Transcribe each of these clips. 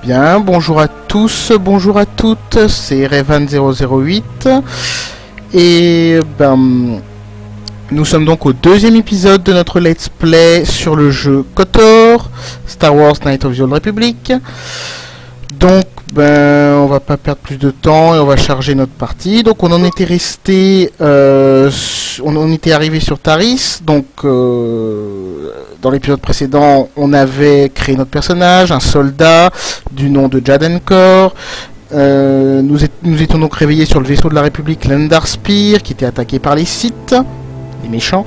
Bien, bonjour à tous, bonjour à toutes, c'est Revan008 et nous sommes donc au deuxième épisode de notre let's play sur le jeu KOTOR, Star Wars Knights of the Old Republic. Donc on va pas perdre plus de temps et on va charger notre partie. Donc on en était resté, on en était arrivé sur Taris. Donc dans l'épisode précédent, on avait créé notre personnage, un soldat du nom de Jadenkor. Nous étions donc réveillés sur le vaisseau de la République Lendar Spear, qui était attaqué par les Sith, les méchants.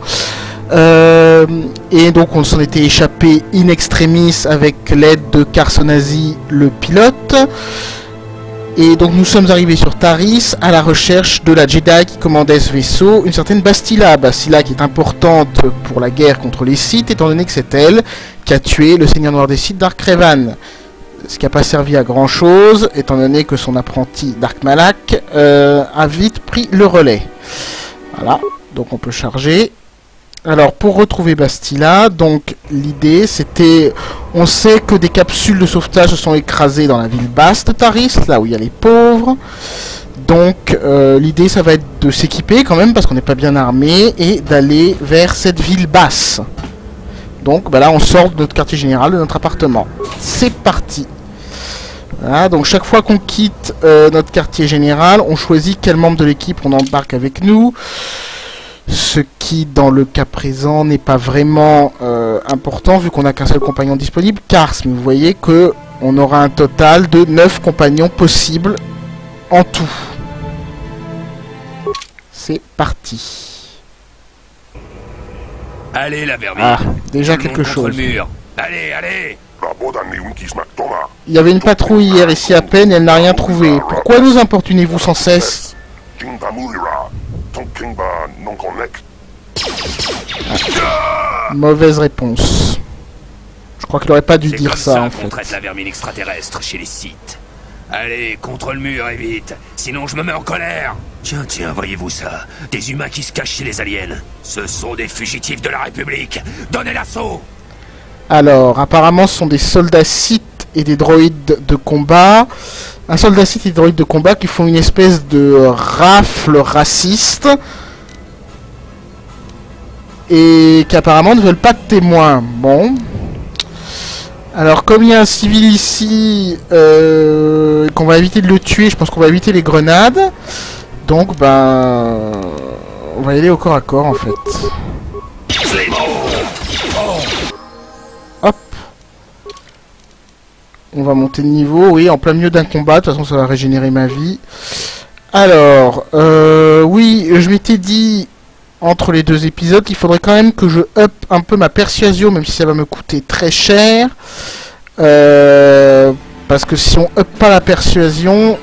Et donc on s'en était échappé in extremis avec l'aide de Carsonazi, le pilote. Et donc nous sommes arrivés sur Taris à la recherche de la Jedi qui commandait ce vaisseau, une certaine Bastila. Bastila qui est importante pour la guerre contre les Sith, étant donné que c'est elle qui a tué le Seigneur Noir des Sith, Dark Revan. Ce qui n'a pas servi à grand chose, étant donné que son apprenti Dark Malak a vite pris le relais. Voilà, donc on peut charger. Alors pour retrouver Bastila, donc l'idée c'était, on sait que des capsules de sauvetage se sont écrasées dans la ville basse de Taris, là où il y a les pauvres. Donc l'idée ça va être de s'équiper quand même parce qu'on n'est pas bien armé et d'aller vers cette ville basse. Donc là on sort de notre quartier général, de notre appartement. C'est parti. Voilà, donc chaque fois qu'on quitte notre quartier général, on choisit quel membre de l'équipe on embarque avec nous. Ce qui, dans le cas présent, n'est pas vraiment important, vu qu'on n'a qu'un seul compagnon disponible, car vous voyez que on aura un total de 9 compagnons possibles en tout. C'est parti. Allez, la vermine. Ah, déjà quelque chose. Le mur. Allez, allez. Il y avait une patrouille hier ici à peine et elle n'a rien trouvé. Pourquoi nous importunez-vous sans cesse? Mauvaise réponse. Je crois qu'il aurait pas dû dire ça en fait. On traite la vermine extraterrestre chez les Sith. Allez, contre le mur et vite, sinon je me mets en colère. Tiens, voyez-vous ça? Des humains qui se cachent chez les aliens. Ce sont des fugitifs de la République. Donnez l'assaut. Alors, apparemment ce sont des soldats Sith et des droïdes de combat. Un soldat Sith et des droïdes de combat qui font une espèce de rafle raciste. Et qui apparemment ne veulent pas de témoins. Bon. Alors comme il y a un civil ici, qu'on va éviter de le tuer, je pense qu'on va éviter les grenades. Donc on va y aller au corps à corps en fait. Hop. On va monter de niveau, oui, en plein milieu d'un combat, de toute façon ça va régénérer ma vie. Alors, oui, je m'étais dit... Entre les deux épisodes, il faudrait quand même que je up un peu ma persuasion, même si ça va me coûter très cher. Parce que si on up pas la persuasion,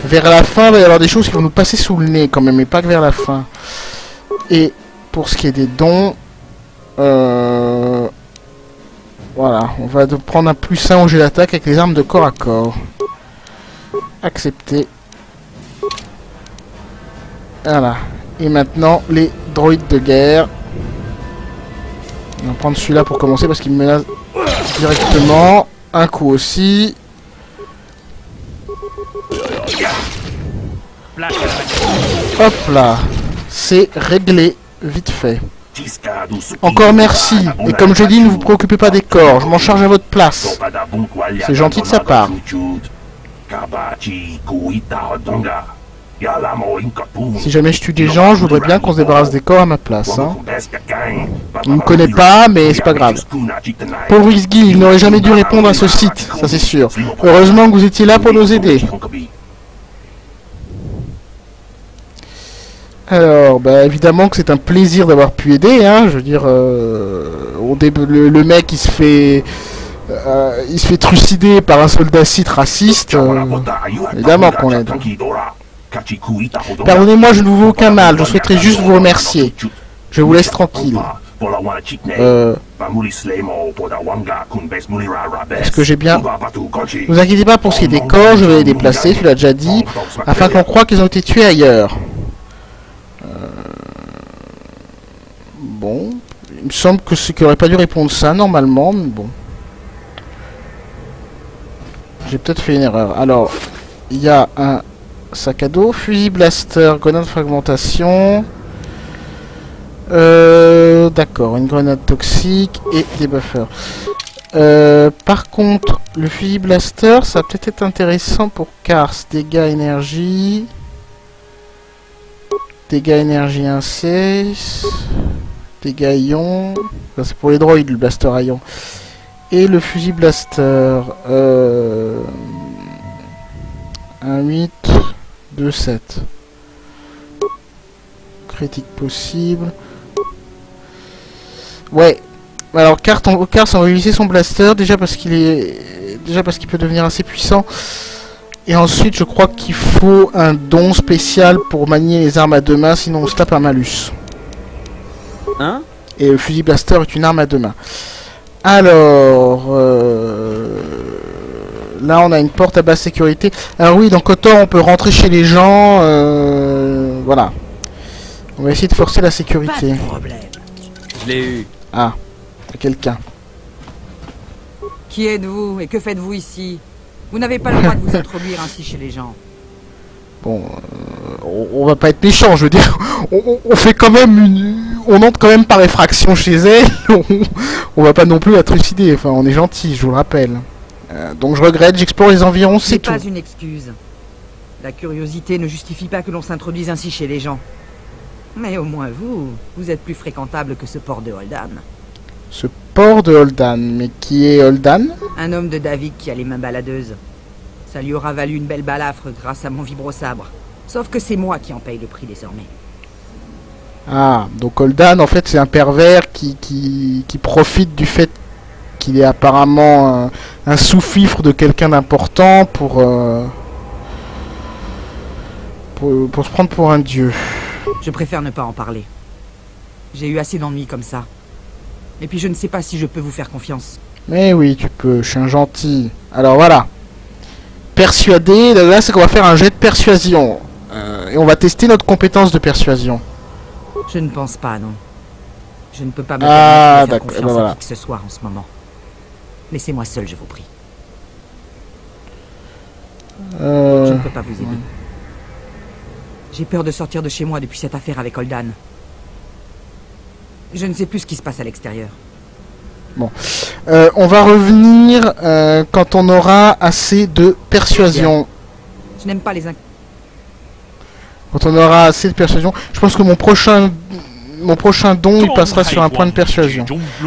vers la fin, il va y avoir des choses qui vont nous passer sous le nez quand même, mais pas que vers la fin. Et pour ce qui est des dons, voilà, on va prendre un +1 au jet d'attaque avec les armes de corps à corps. Accepter. Voilà. Et maintenant, les droïdes de guerre. On va prendre celui-là pour commencer parce qu'il me menace directement. Un coup aussi. Hop là. C'est réglé. Vite fait. Encore merci. Et comme je dis, ne vous préoccupez pas des corps. Je m'en charge à votre place. C'est gentil de sa part. Si jamais je tue des gens, je voudrais bien qu'on se débarrasse des corps à ma place. Hein. Il ne me connaît pas, mais c'est pas grave. Pauvre Isgi, il n'aurait jamais dû répondre à ce site, ça c'est sûr. Heureusement que vous étiez là pour nous aider. Alors, évidemment que c'est un plaisir d'avoir pu aider. Hein. Je veux dire, le mec il se fait trucider par un soldat Sith raciste. Évidemment qu'on l'aide. Pardonnez-moi, je ne vous veux aucun mal, je souhaiterais juste vous remercier. Je vous laisse tranquille. Est-ce que j'ai bien... Ne vous inquiétez pas pour ce qui est des corps, je vais les déplacer, tu l'as déjà dit, afin que l'on croie qu'ils ont été tués ailleurs. Bon, il me semble que ce qui aurait pas dû répondre ça normalement, mais bon. J'ai peut-être fait une erreur. Alors, il y a un sac à dos, fusil blaster, grenade de fragmentation. D'accord, une grenade toxique et des buffers. Par contre, le fusil blaster, ça va peut-être être intéressant pour Cars. Dégâts énergie. Dégâts énergie 1-6. Dégâts ion. C'est pour les droïdes, le blaster à ion. Et le fusil blaster. 1-8. 2-7. Critique possible. Ouais. Alors Cars on va lui laisser son blaster déjà parce qu'il peut devenir assez puissant. Et ensuite je crois qu'il faut un don spécial pour manier les armes à deux mains, sinon on se tape un malus. Hein? Et le fusil blaster est une arme à deux mains. Alors là on a une porte à basse sécurité. Alors oui, donc autant on peut rentrer chez les gens. Voilà. On va essayer de forcer la sécurité. Pas de problème. Je l'ai eu. Ah, quelqu'un. Qui êtes-vous et que faites-vous ici? Vous n'avez pas le droit de vous introduire ainsi chez les gens. Bon, on va pas être méchant, je veux dire. On fait quand même on entre quand même par effraction chez elle. On va pas non plus la trucider. Enfin, on est gentil, je vous le rappelle. Donc je regrette, j'explore les environs, c'est tout. Ce n'est pas une excuse. La curiosité ne justifie pas que l'on s'introduise ainsi chez les gens. Mais au moins vous êtes plus fréquentable que ce port de Holdan. Ce port de Holdan, mais qui est Holdan? Un homme de David qui a les mains baladeuses. Ça lui aura valu une belle balafre grâce à mon vibro-sabre. Sauf que c'est moi qui en paye le prix désormais. Ah, donc Holdan, en fait, c'est un pervers qui profite du fait qu'il est apparemment un sous-fifre de quelqu'un d'important pour se prendre pour un dieu. Je préfère ne pas en parler. J'ai eu assez d'ennuis comme ça. Et puis je ne sais pas si je peux vous faire confiance. Mais oui, tu peux, je suis un gentil. Alors voilà. Persuader, là c'est qu'on va faire un jet de persuasion. Et on va tester notre compétence de persuasion. Je ne pense pas, non. Je ne peux pas me Ah, permettre de faire d'accord, confiance voilà. à qui que ce soit en ce moment. Laissez-moi seul, je vous prie. Je ne peux pas vous aider. J'ai peur de sortir de chez moi depuis cette affaire avec Holdan. Je ne sais plus ce qui se passe à l'extérieur. Bon. On va revenir quand on aura assez de persuasion. Je n'aime pas les Quand on aura assez de persuasion. Je pense que mon prochain don, il passera sur un point de persuasion.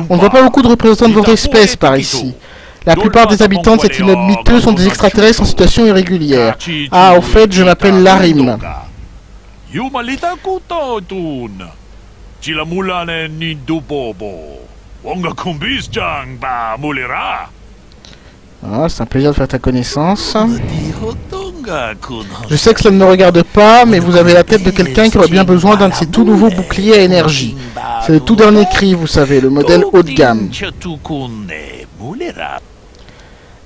On ne voit pas beaucoup de représentants de votre espèce par ici. La plupart des habitants de cet immeuble miteux sont des extraterrestres en situation irrégulière. Ah, au fait, je m'appelle Larim. Ah, c'est un plaisir de faire ta connaissance. Je sais que cela ne me regarde pas, mais vous avez la tête de quelqu'un qui aurait bien besoin d'un de ces tout nouveaux boucliers à énergie. C'est le tout dernier cri, vous savez, le modèle haut de gamme.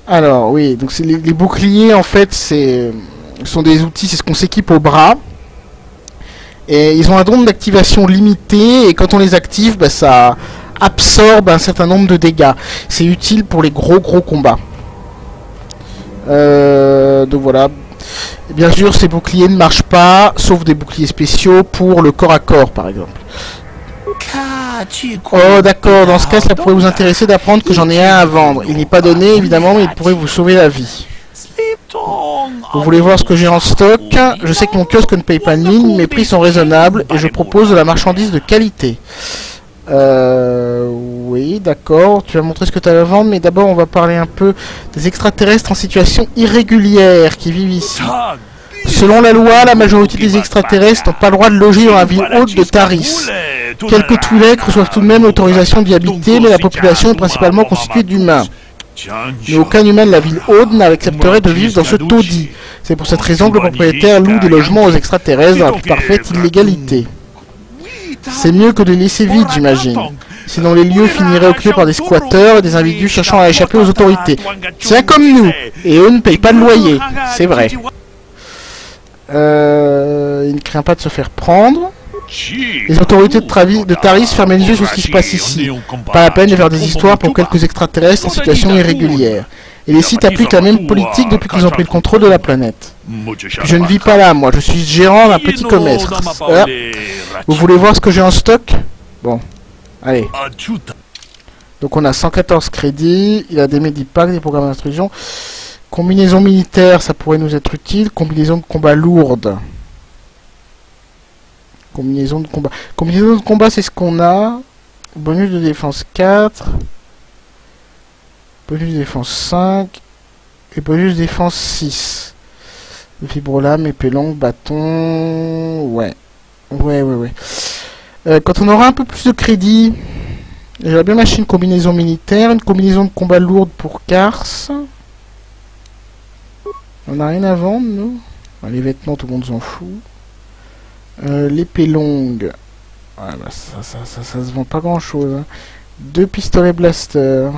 Alors, oui, donc les boucliers, en fait, sont des outils, c'est ce qu'on s'équipe au bras. Et ils ont un nombre d'activation limité, et quand on les active, bah, ça absorbe un certain nombre de dégâts. C'est utile pour les gros combats. Donc voilà. Et bien sûr, ces boucliers ne marchent pas, sauf des boucliers spéciaux pour le corps à corps, par exemple. Oh d'accord, dans ce cas, cela pourrait vous intéresser d'apprendre que j'en ai un à vendre. Il n'est pas donné, évidemment, mais il pourrait vous sauver la vie. Vous voulez voir ce que j'ai en stock? Je sais que mon kiosque ne paye pas de mine, mes prix sont raisonnables et je propose de la marchandise de qualité. Oui, d'accord, tu vas montrer ce que tu as à vendre, mais d'abord on va parler un peu des extraterrestres en situation irrégulière qui vivent ici. Selon la loi, la majorité des extraterrestres n'ont pas le droit de loger dans la ville haute de Taris. Quelques Twi'lek reçoivent tout de même l'autorisation d'y habiter, mais la population est principalement constituée d'humains. Mais aucun humain de la ville haute n'accepterait de vivre dans ce taudis. C'est pour cette raison que le propriétaire loue des logements aux extraterrestres dans la plus parfaite illégalité. C'est mieux que de les laisser vides, j'imagine. Sinon les lieux finiraient occupés par des squatteurs et des individus cherchant à échapper aux autorités. C'est comme nous, et eux ne payent pas de loyer, c'est vrai. Il ne craint pas de se faire prendre. Les autorités de Taris ferment les yeux sur ce qui se passe ici. Pas la peine de faire des histoires pour quelques extraterrestres en situation irrégulière. Et les Sith appliquent la même politique depuis qu'ils ont pris le contrôle de la planète. Puis je ne vis pas là, moi, je suis gérant d'un petit commerce. Vous voulez voir ce que j'ai en stock? Bon, allez. Donc on a 114 crédits, il a des medipacks, des programmes d'instruction. Combinaison militaire, ça pourrait nous être utile. Combinaison de combat lourde. Combinaison de combat. Combinaison de combat, c'est ce qu'on a. Bonus de défense 4. Bonus de défense 5. Et bonus de défense 6. Vibrolame, épée longue, bâton... Ouais. Ouais. Quand on aura un peu plus de crédit... J'aurais bien acheté une combinaison militaire, une combinaison de combat lourde pour Kars. On n'a rien à vendre, nous. Enfin, les vêtements, tout le monde s'en fout. L'épée longue. Ouais, bah ça se vend pas grand chose. Hein. 2 pistolets blaster.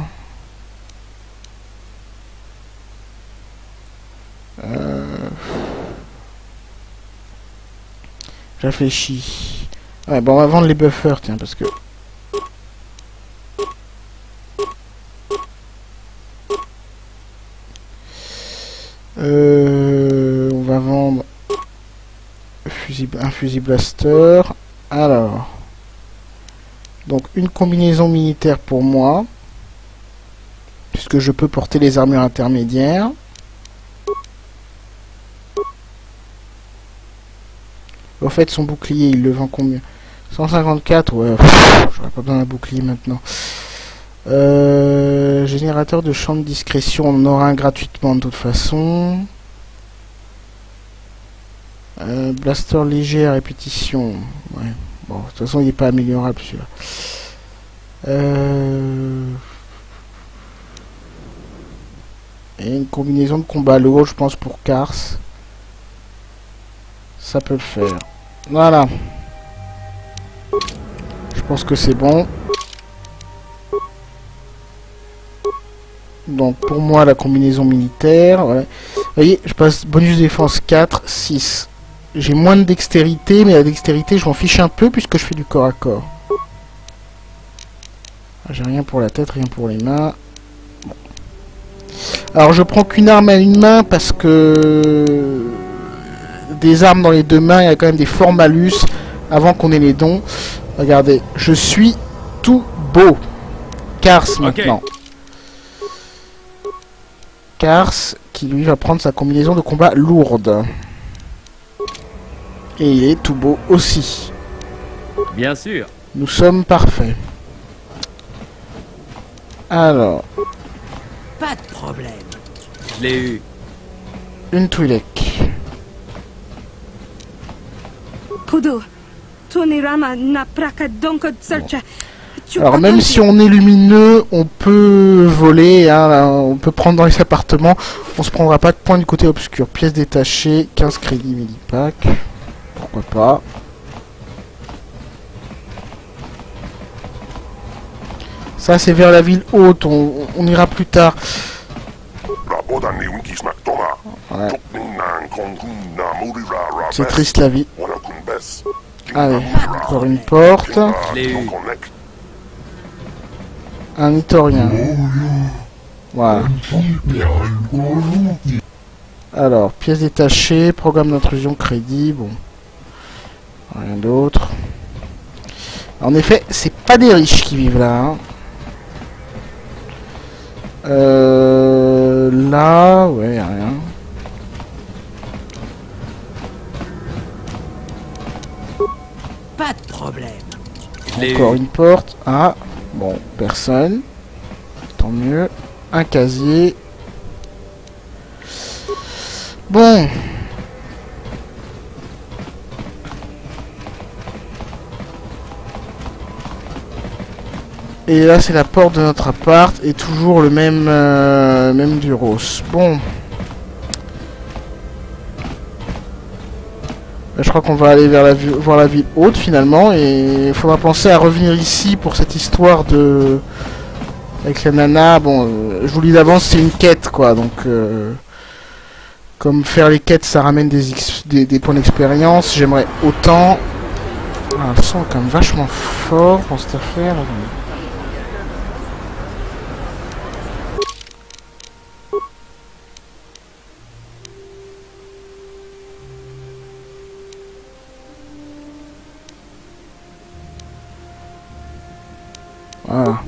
Réfléchis. Ouais, bon, on va vendre les buffers, tiens, parce que... on va vendre un fusil blaster. Alors, donc une combinaison militaire pour moi, puisque je peux porter les armures intermédiaires. Au fait, son bouclier, il le vend combien? 154, ouais, j'aurais pas besoin d'un bouclier maintenant. Générateur de champ de discrétion, on en aura un gratuitement de toute façon. Blaster léger à répétition. Ouais. Bon, de toute façon, il n'est pas améliorable celui-là. Et une combinaison de combat lourd, je pense, pour Kars. Ça peut le faire. Voilà. Je pense que c'est bon. Donc pour moi la combinaison militaire, ouais. Vous voyez, je passe bonus de défense 4, 6. J'ai moins de dextérité, mais la dextérité je m'en fiche un peu puisque je fais du corps à corps. J'ai rien pour la tête, rien pour les mains. Bon. Alors je prends qu'une arme à une main parce que des armes dans les deux mains, il y a quand même des forts malus avant qu'on ait les dons. Regardez, je suis tout beau. Kars maintenant. Kars qui lui va prendre sa combinaison de combat lourde. Et il est tout beau aussi. Bien sûr. Nous sommes parfaits. Alors. Pas de problème. Je l'ai eu. Une Twi'lek. Kudo, Tunirama na praka donko search. Alors même si on est lumineux, on peut voler, hein, là, on peut prendre dans les appartements, on se prendra pas de points du côté obscur. Pièces détachées, 15 crédits Medipack, pourquoi pas. Ça c'est vers la ville haute, on ira plus tard. Ouais. C'est triste la vie. Allez, encore une porte. Je l'ai eu. Un Nitorien. Voilà. Alors, pièces détachées, programme d'intrusion, crédit, bon. Rien d'autre. En effet, c'est pas des riches qui vivent là. Hein. Là, ouais, rien. Pas de problème. Encore une porte. Ah, bon, personne. Tant mieux. Un casier. Bon. Et là, c'est la porte de notre appart. Et toujours le même, même Duros. Bon. Je crois qu'on va aller vers voir la ville haute finalement, et il faudra penser à revenir ici pour cette histoire de... Avec la nana, bon, je vous le dis d'avance, c'est une quête quoi, donc... Comme faire les quêtes, ça ramène des points d'expérience, j'aimerais autant... Ah, le son est quand même vachement fort dans cette affaire. Voilà.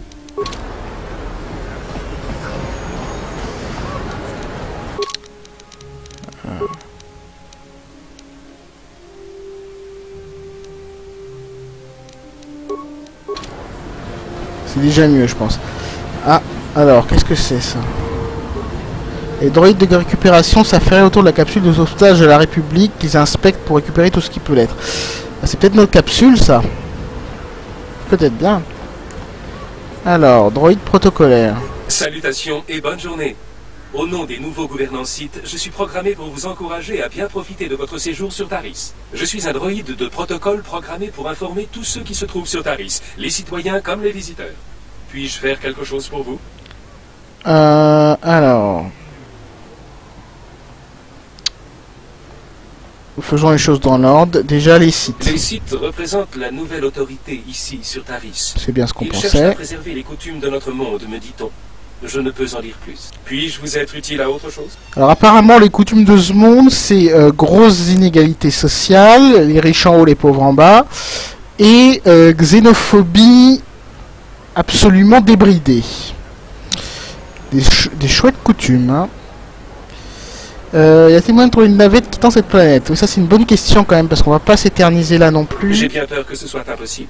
C'est déjà mieux, je pense. Ah, alors, qu'est-ce que c'est ça? Les droïdes de récupération s'affairent autour de la capsule de sauvetage de la République qu'ils inspectent pour récupérer tout ce qui peut l'être. Ah, c'est peut-être notre capsule, ça. Peut-être bien. Alors, droïde protocolaire. Salutations et bonne journée. Au nom des nouveaux gouvernants Sith, je suis programmé pour vous encourager à bien profiter de votre séjour sur Taris. Je suis un droïde de protocole programmé pour informer tous ceux qui se trouvent sur Taris, les citoyens comme les visiteurs. Puis-je faire quelque chose pour vous? Alors... Faisons les choses dans l'ordre. Déjà, les Sith. Les Sith représentent la nouvelle autorité ici, sur Taris. C'est bien ce qu'on Ils cherchent pensait. à préserver les coutumes de notre monde, me dit-on. Je ne peux en dire plus. Puis-je vous être utile à autre chose? Alors apparemment, les coutumes de ce monde, c'est grosses inégalités sociales, les riches en haut, les pauvres en bas, et xénophobie absolument débridée. Des chouettes coutumes, hein. Y a-t-il moyen de trouver une navette quittant cette planète? Oui, ça c'est une bonne question quand même, parce qu'on va pas s'éterniser là non plus. J'ai bien peur que ce soit impossible.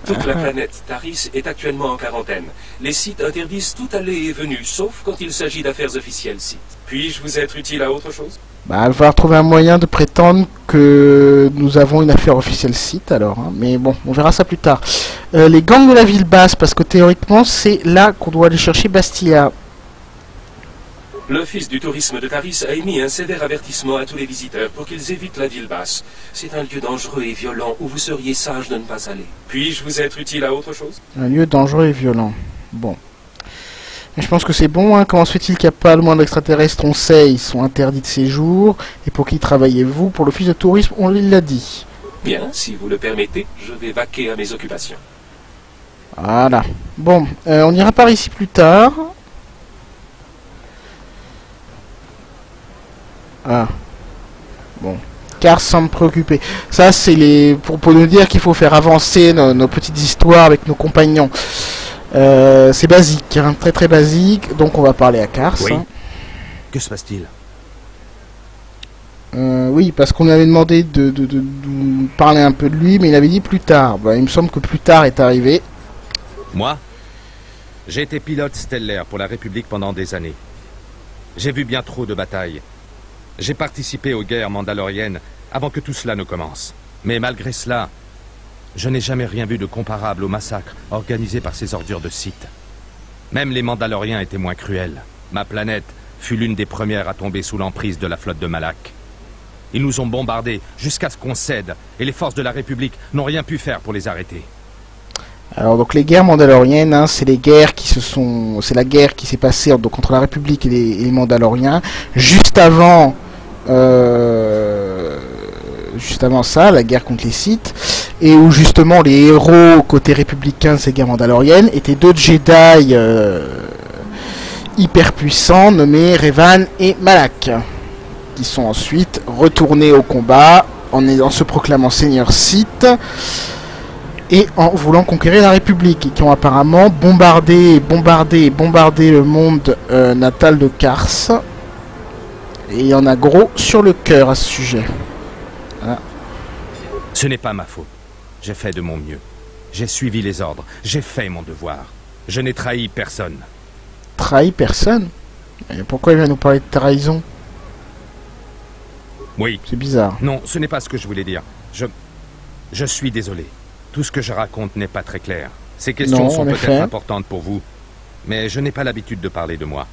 Toute la planète Taris est actuellement en quarantaine. Les Sith interdisent tout aller et venue, sauf quand il s'agit d'affaires officielles Sith. Puis-je vous être utile à autre chose? Bah, il va falloir trouver un moyen de prétendre que nous avons une affaire officielle Sith alors, hein. Mais bon, on verra ça plus tard. Les gangs de la ville basse, parce que théoriquement c'est là qu'on doit aller chercher Bastilla. L'Office du tourisme de Taris a émis un sévère avertissement à tous les visiteurs pour qu'ils évitent la ville basse. C'est un lieu dangereux et violent où vous seriez sage de ne pas aller. Puis-je vous être utile à autre chose? Un lieu dangereux et violent. Bon. Mais je pense que c'est bon, hein. Comment se fait-il qu'il n'y a pas le moins d'extraterrestres? On sait, ils sont interdits de séjour. Et pour qui travaillez-vous? Pour l'office de tourisme, on l'a dit. Bien, si vous le permettez, je vais vaquer à mes occupations. Voilà. Bon, on ira par ici plus tard. Ah. Bon. Car sans me préoccuper. Ça, c'est les pour nous dire qu'il faut faire avancer nos petites histoires avec nos compagnons. C'est basique, hein, très très basique. Donc on va parler à Kars. Oui. Hein. Que se passe-t-il? Oui, parce qu'on lui avait demandé de nous parler un peu de lui, mais il avait dit plus tard. Bah, il me semble que plus tard est arrivé. Moi, j'ai été pilote stellaire pour la République pendant des années. J'ai vu bien trop de batailles. J'ai participé aux guerres mandaloriennes avant que tout cela ne commence. Mais malgré cela, je n'ai jamais rien vu de comparable au massacre organisé par ces ordures de Sith. Même les Mandaloriens étaient moins cruels. Ma planète fut l'une des premières à tomber sous l'emprise de la flotte de Malak. Ils nous ont bombardés jusqu'à ce qu'on cède, et les forces de la République n'ont rien pu faire pour les arrêter. Alors donc les guerres mandaloriennes, hein, c'est les guerres qui c'est la guerre qui s'est passée donc entre la République et les Mandaloriens juste avant ça, la guerre contre les Sith, et où justement les héros côté républicain de ces guerres mandaloriennes étaient deux Jedi hyper puissants nommés Revan et Malak, qui sont ensuite retournés au combat en se proclamant seigneurs Sith et en voulant conquérir la République, et qui ont apparemment bombardé le monde natal de Kars. Et il y en a gros sur le cœur à ce sujet. Voilà. Ce n'est pas ma faute. J'ai fait de mon mieux. J'ai suivi les ordres. J'ai fait mon devoir. Je n'ai trahi personne. Trahi personne? Et pourquoi il vient nous parler de trahison? Oui. C'est bizarre. Non, ce n'est pas ce que je voulais dire. Je suis désolé. Tout ce que je raconte n'est pas très clair. Ces questions sont peut-être importantes pour vous, mais je n'ai pas l'habitude de parler de moi,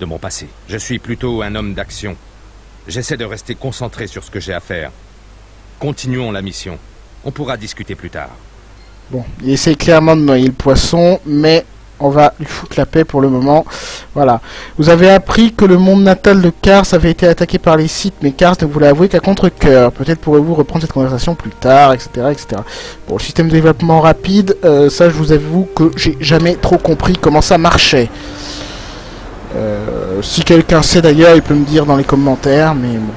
de mon passé. Je suis plutôt un homme d'action. J'essaie de rester concentré sur ce que j'ai à faire. Continuons la mission. On pourra discuter plus tard. Bon, il essaie clairement de noyer le poisson, mais on va lui foutre la paix pour le moment. Voilà. Vous avez appris que le monde natal de Kars avait été attaqué par les Sith, mais Kars ne voulait avouer qu'à contre-cœur. Peut-être pourrez-vous reprendre cette conversation plus tard, etc., etc. Bon, le système de développement rapide, ça je vous avoue que j'ai jamais trop compris comment ça marchait. Si quelqu'un sait d'ailleurs, il peut me dire dans les commentaires, mais bon.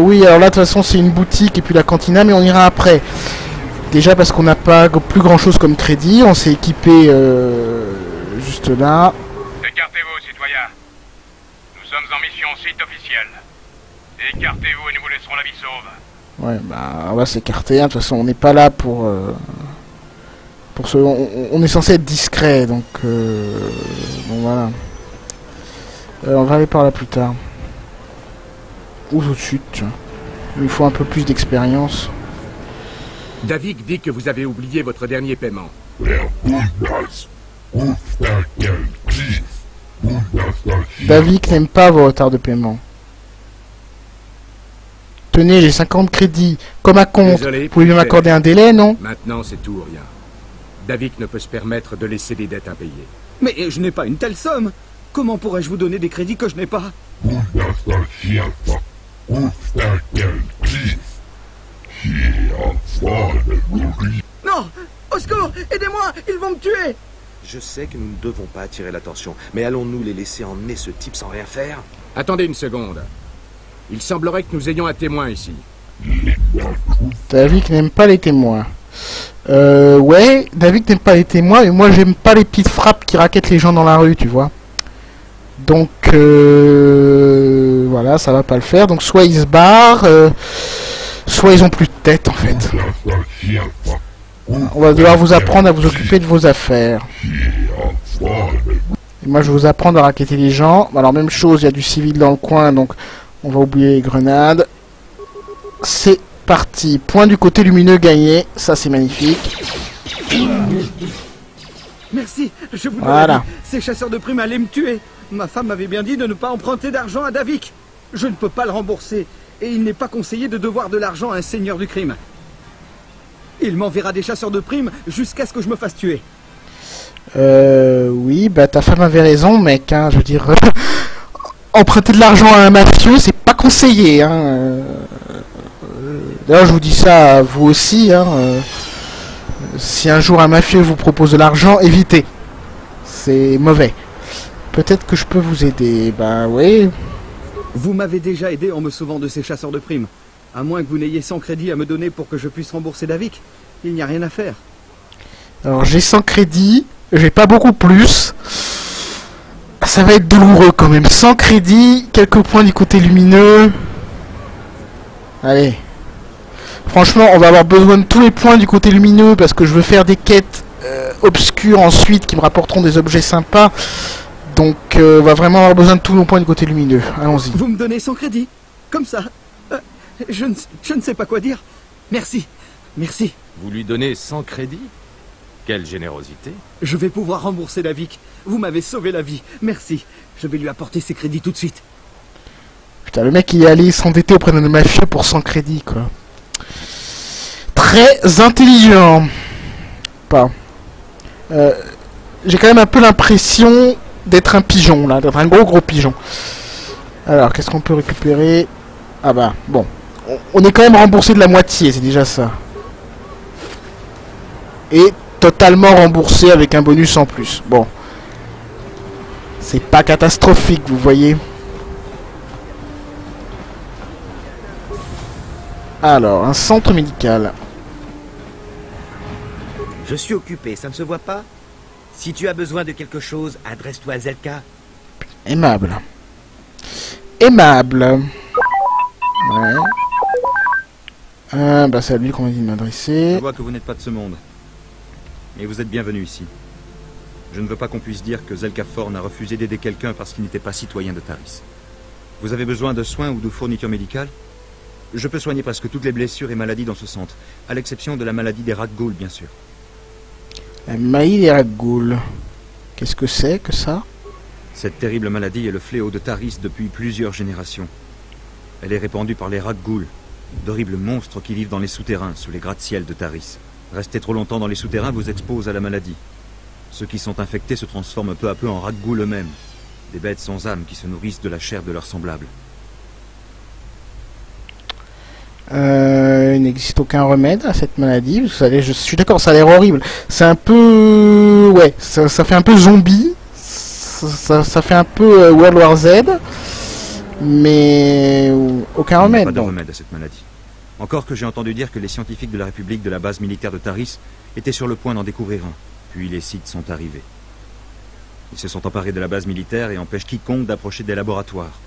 Oui, alors là de toute façon c'est une boutique et puis la cantina, mais on ira après. Déjà parce qu'on n'a pas plus grand chose comme crédit, on s'est équipé juste là. Écartez-vous, citoyens. Nous sommes en mission site officielle. Écartez-vous et nous vous laisserons la vie sauve. Ouais, bah on va s'écarter, hein. De toute façon on n'est pas là pour on est censé être discret, donc bon voilà. On va aller par là plus tard. Ou tout de suite, tu vois. Il nous faut un peu plus d'expérience. Davik dit que vous avez oublié votre dernier paiement. Davik n'aime pas vos retards de paiement. Tenez, j'ai 50 crédits. Comme à compte. Désolé, Vous pouvez m'accorder un délai, non? Maintenant, c'est tout ou rien. Davik ne peut se permettre de laisser des dettes impayées. Mais je n'ai pas une telle somme. Comment pourrais-je vous donner des crédits que je n'ai pas? Non! Au secours! Aidez-moi! Ils vont me tuer! Je sais que nous ne devons pas attirer l'attention, mais allons-nous les laisser emmener ce type sans rien faire? Attendez une seconde. Il semblerait que nous ayons un témoin ici. Davik n'aime pas les témoins. Ouais, Davik n'aime pas les témoins, mais moi j'aime pas les petites frappes qui raquettent les gens dans la rue, tu vois. Donc, voilà, ça va pas le faire. Donc soit ils se barrent, soit ils ont plus de tête en fait. On va devoir vous apprendre à vous occuper de vos affaires. Et moi je vais vous apprendre à raqueter les gens. Alors même chose, il y a du civil dans le coin, donc on va oublier les grenades. C'est parti. Point du côté lumineux gagné. Ça c'est magnifique. Merci, je vous Voilà. dis, ces chasseurs de primes allaient me tuer. Ma femme m'avait bien dit de ne pas emprunter d'argent à Davik. Je ne peux pas le rembourser. Et il n'est pas conseillé de devoir de l'argent à un seigneur du crime. Il m'enverra des chasseurs de primes jusqu'à ce que je me fasse tuer. Oui, bah ta femme avait raison, mec, hein, je veux dire... emprunter de l'argent à un mafieux, c'est pas conseillé, hein. D'ailleurs, je vous dis ça à vous aussi, hein. Si un jour un mafieux vous propose de l'argent, évitez. C'est mauvais. Peut-être que je peux vous aider, bah oui. Vous m'avez déjà aidé en me sauvant de ces chasseurs de primes. À moins que vous n'ayez 100 crédits à me donner pour que je puisse rembourser Davik, il n'y a rien à faire. Alors j'ai 100 crédits, j'ai pas beaucoup plus. Ça va être douloureux quand même. 100 crédits, quelques points du côté lumineux. Allez. Franchement, on va avoir besoin de tous les points du côté lumineux parce que je veux faire des quêtes obscures ensuite qui me rapporteront des objets sympas. Donc on va vraiment avoir besoin de tous nos points du côté lumineux. Allons-y. Vous me donnez 100 crédits, comme ça. Je ne sais pas quoi dire. Merci, merci. Vous lui donnez 100 crédits? Quelle générosité. Je vais pouvoir rembourser Davik. Vous m'avez sauvé la vie. Merci. Je vais lui apporter ses crédits tout de suite. Putain, le mec il est allé s'endetter auprès d'un mafieux pour 100 crédits, quoi. Très intelligent. Pas. J'ai quand même un peu l'impression d'être un pigeon, là. D'être un gros pigeon. Alors, qu'est-ce qu'on peut récupérer? Ah bah, bon. On est quand même remboursé de la moitié, c'est déjà ça. Et totalement remboursé avec un bonus en plus. Bon. C'est pas catastrophique, vous voyez. Alors, un centre médical. Je suis occupé, ça ne se voit pas? Si tu as besoin de quelque chose, adresse-toi à Zelka. Aimable. Aimable. Ouais. Bah c'est à lui qu'on m'a dit de m'adresser. Je vois que vous n'êtes pas de ce monde. Et vous êtes bienvenu ici. Je ne veux pas qu'on puisse dire que Zelka Forn a refusé d'aider quelqu'un parce qu'il n'était pas citoyen de Taris. Vous avez besoin de soins ou de fournitures médicales? Je peux soigner presque toutes les blessures et maladies dans ce centre, à l'exception de la maladie des Rakghouls, bien sûr. La maladie des Rakghouls. Qu'est-ce que c'est que ça? Cette terrible maladie est le fléau de Taris depuis plusieurs générations. Elle est répandue par les Rakghouls, d'horribles monstres qui vivent dans les souterrains, sous les gratte-ciel de Taris. Rester trop longtemps dans les souterrains vous expose à la maladie. Ceux qui sont infectés se transforment peu à peu en Rakghouls eux-mêmes, des bêtes sans âme qui se nourrissent de la chair de leurs semblables. Il n'existe aucun remède à cette maladie. Vous savez, je suis d'accord, ça a l'air horrible. C'est un peu... Ouais, ça fait un peu zombie. Ça fait un peu World War Z. Mais aucun remède. Il n'y a pas de remède à cette maladie. Encore que j'ai entendu dire que les scientifiques de la République de la base militaire de Taris étaient sur le point d'en découvrir un. Puis les Sith sont arrivés. Ils se sont emparés de la base militaire et empêchent quiconque d'approcher des laboratoires.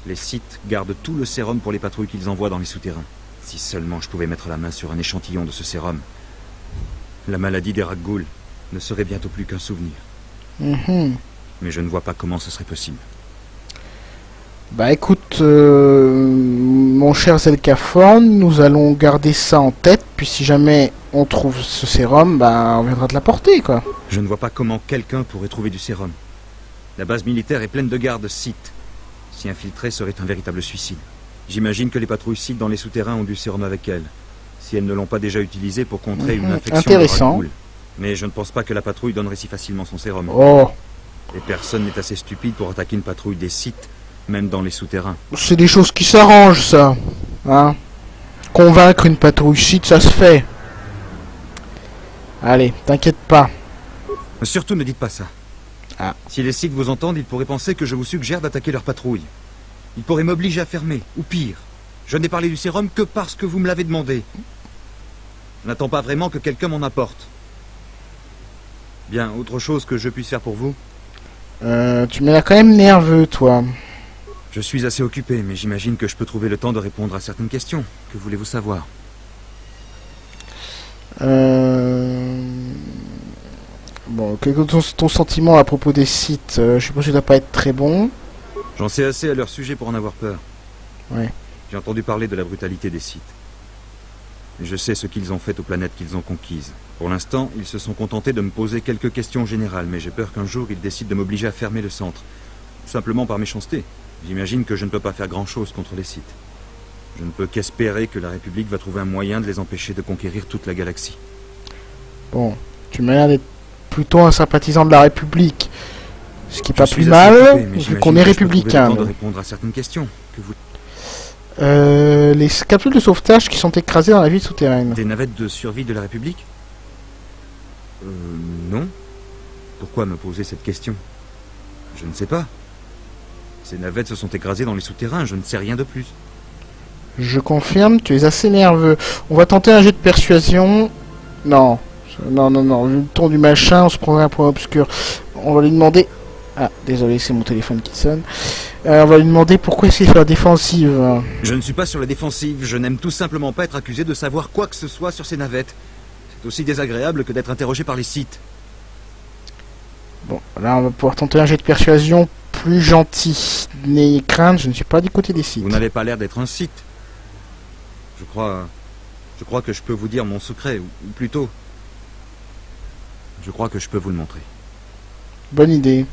Les Sith gardent tout le sérum pour les patrouilles qu'ils envoient dans les souterrains. Si seulement je pouvais mettre la main sur un échantillon de ce sérum, la maladie des Rakghoul ne serait bientôt plus qu'un souvenir. Mais je ne vois pas comment ce serait possible. Bah écoute, mon cher Zelkaforn, nous allons garder ça en tête, puis si jamais on trouve ce sérum, bah on viendra te l'apporter, quoi. Je ne vois pas comment quelqu'un pourrait trouver du sérum. La base militaire est pleine de gardes Sith. S'y infiltrer serait un véritable suicide. J'imagine que les patrouilles Sith dans les souterrains ont du sérum avec elles, si elles ne l'ont pas déjà utilisé pour contrer une infection. Intéressant. Mais je ne pense pas que la patrouille donnerait si facilement son sérum. Oh. Et personne n'est assez stupide pour attaquer une patrouille des Sith, même dans les souterrains. C'est des choses qui s'arrangent, ça. Hein? Convaincre une patrouille Sith, ça se fait. Allez, t'inquiète pas. Surtout ne dites pas ça. Ah. Si les Sith vous entendent, ils pourraient penser que je vous suggère d'attaquer leur patrouille. Ils pourraient m'obliger à fermer, ou pire. Je n'ai parlé du sérum que parce que vous me l'avez demandé. Je n'attends pas vraiment que quelqu'un m'en apporte. Bien, autre chose que je puisse faire pour vous? Tu m'as l'air quand même nerveux, toi. Je suis assez occupé, mais j'imagine que je peux trouver le temps de répondre à certaines questions. Que voulez-vous savoir? Bon, quel est ton sentiment à propos des Sith? Je suppose que ça doit pas être très bon. J'en sais assez à leur sujet pour en avoir peur. Ouais. J'ai entendu parler de la brutalité des Sith. Je sais ce qu'ils ont fait aux planètes qu'ils ont conquises. Pour l'instant, ils se sont contentés de me poser quelques questions générales, mais j'ai peur qu'un jour ils décident de m'obliger à fermer le centre. Simplement par méchanceté. J'imagine que je ne peux pas faire grand-chose contre les Sith. Je ne peux qu'espérer que la République va trouver un moyen de les empêcher de conquérir toute la galaxie. Bon, tu m'as l'air d'être plutôt un sympathisant de la République. Ce qui est pas plus mal, vu qu'on est républicain. De répondre à certaines questions. Que vous... les capsules de sauvetage qui sont écrasées dans la ville souterraine. Des navettes de survie de la République? Non. Pourquoi me poser cette question? Je ne sais pas. Ces navettes se sont écrasées dans les souterrains, je ne sais rien de plus. Je confirme, tu es assez nerveux. On va tenter un jet de persuasion. Non. Non. Vu le ton du machin, on se prendrait un point obscur. On va lui demander... Ah, désolé, c'est mon téléphone qui sonne. On va lui demander pourquoi est-ce qu'il fait la défensive. Je ne suis pas sur la défensive, je n'aime tout simplement pas être accusé de savoir quoi que ce soit sur ces navettes. C'est aussi désagréable que d'être interrogé par les Sith. Bon, là on va pouvoir tenter un jet de persuasion plus gentil. N'ayez crainte, je ne suis pas du côté des Sith. Vous n'avez pas l'air d'être un Sith. Je crois que je peux vous dire mon secret, ou plutôt... Je crois que je peux vous le montrer. Bonne idée.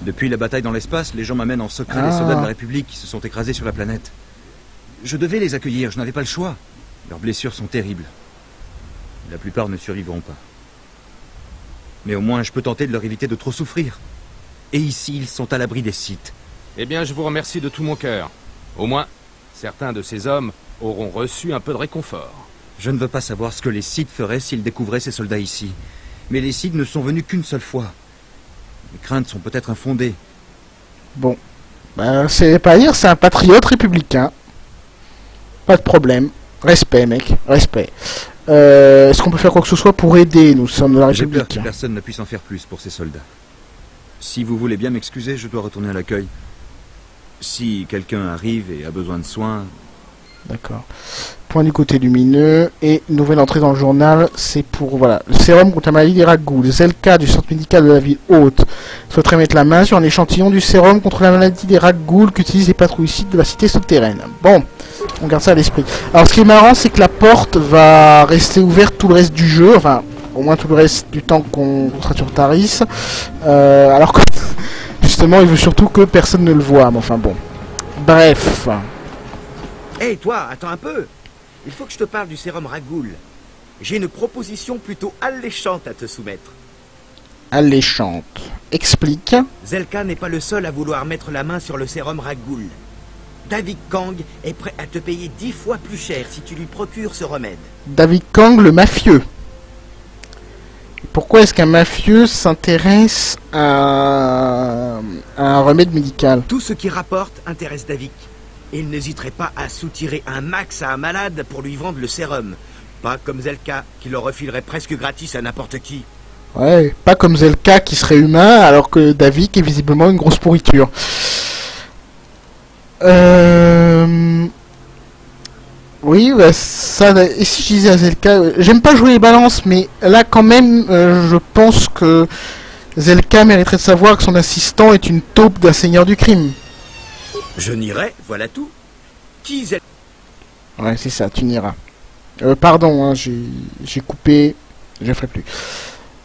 Depuis la bataille dans l'espace, les gens m'amènent en secret les soldats de la République qui se sont écrasés sur la planète. Je devais les accueillir, je n'avais pas le choix. Leurs blessures sont terribles. La plupart ne survivront pas. Mais au moins, je peux tenter de leur éviter de trop souffrir. Et ici, ils sont à l'abri des Sith. Eh bien, je vous remercie de tout mon cœur. Au moins, certains de ces hommes auront reçu un peu de réconfort. Je ne veux pas savoir ce que les Sith feraient s'ils découvraient ces soldats ici. Mais les Sith ne sont venus qu'une seule fois. Mes craintes sont peut-être infondées. Bon. C'est pas à dire, c'est un patriote républicain. Pas de problème. Respect, mec. Respect. Est-ce qu'on peut faire quoi que ce soit pour aider? Nous sommes de la République. J'ai peur que personne ne puisse en faire plus pour ces soldats. Si vous voulez bien m'excuser, je dois retourner à l'accueil. Si quelqu'un arrive et a besoin de soins... D'accord. Point du côté lumineux. Et nouvelle entrée dans le journal, c'est pour, voilà, le sérum contre la maladie des Rakghoul. Zelka du centre médical de la ville haute souhaiterait mettre la main sur un échantillon du sérum contre la maladie des Rakghoul qu'utilisent les patrouilles Sith de la cité souterraine. Bon, on garde ça à l'esprit. Alors ce qui est marrant, c'est que la porte va rester ouverte tout le reste du jeu, enfin, au moins tout le reste du temps qu'on sera sur Taris. Alors que, justement, il veut surtout que personne ne le voit. Mais enfin bon. Bref. Hé, toi, attends un peu. Il faut que je te parle du sérum Rakghoul. J'ai une proposition plutôt alléchante à te soumettre. Alléchante. Explique. Zelka n'est pas le seul à vouloir mettre la main sur le sérum Rakghoul. David Kang est prêt à te payer 10 fois plus cher si tu lui procures ce remède. David Kang, le mafieux. Pourquoi est-ce qu'un mafieux s'intéresse à un remède médical? Tout ce qui rapporte intéresse Davik. Il n'hésiterait pas à soutirer un max à un malade pour lui vendre le sérum. Pas comme Zelka, qui le refilerait presque gratis à n'importe qui. Ouais, pas comme Zelka qui serait humain, alors que Davik est visiblement une grosse pourriture. Oui, bah ça. Et si je disais à Zelka, j'aime pas jouer les balances, mais là quand même, je pense que Zelka mériterait de savoir que son assistant est une taupe d'un seigneur du crime. Je n'irai, voilà tout. Qui Zelka? Ouais, c'est ça, tu n'iras. Pardon, hein, j'ai coupé, je ne ferai plus.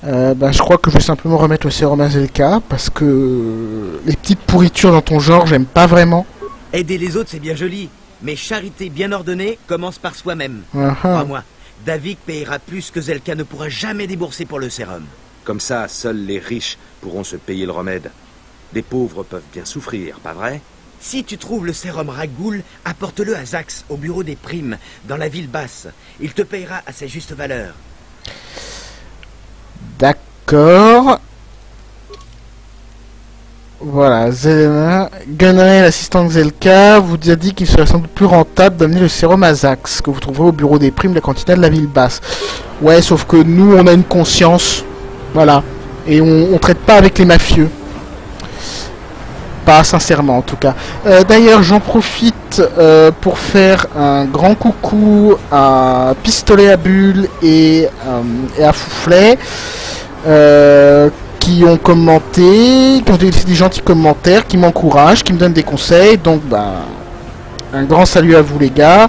Bah, je crois que je vais simplement remettre le sérum à Zelka, parce que les petites pourritures dans ton genre, j'aime pas vraiment. Aider les autres, c'est bien joli, mais charité bien ordonnée commence par soi-même. Crois-moi, Davik payera plus que Zelka ne pourra jamais débourser pour le sérum. Comme ça, seuls les riches pourront se payer le remède. Les pauvres peuvent bien souffrir, pas vrai? Si tu trouves le sérum Ragoul, apporte-le à Zax, au bureau des primes, dans la ville basse. Il te payera à sa juste valeur. D'accord. Voilà, Gunray, l'assistant de Zelka, vous a dit qu'il serait sans doute plus rentable d'amener le sérum à Zax, que vous trouverez au bureau des primes de la cantina de la ville basse. Ouais, sauf que nous, on a une conscience. Voilà. Et on traite pas avec les mafieux. Pas sincèrement en tout cas. D'ailleurs, j'en profite pour faire un grand coucou à Pistolet à Bulle et à Fouflet qui ont commenté, qui ont laissé des gentils commentaires, qui m'encouragent, qui me donnent des conseils. Donc, bah, un grand salut à vous les gars.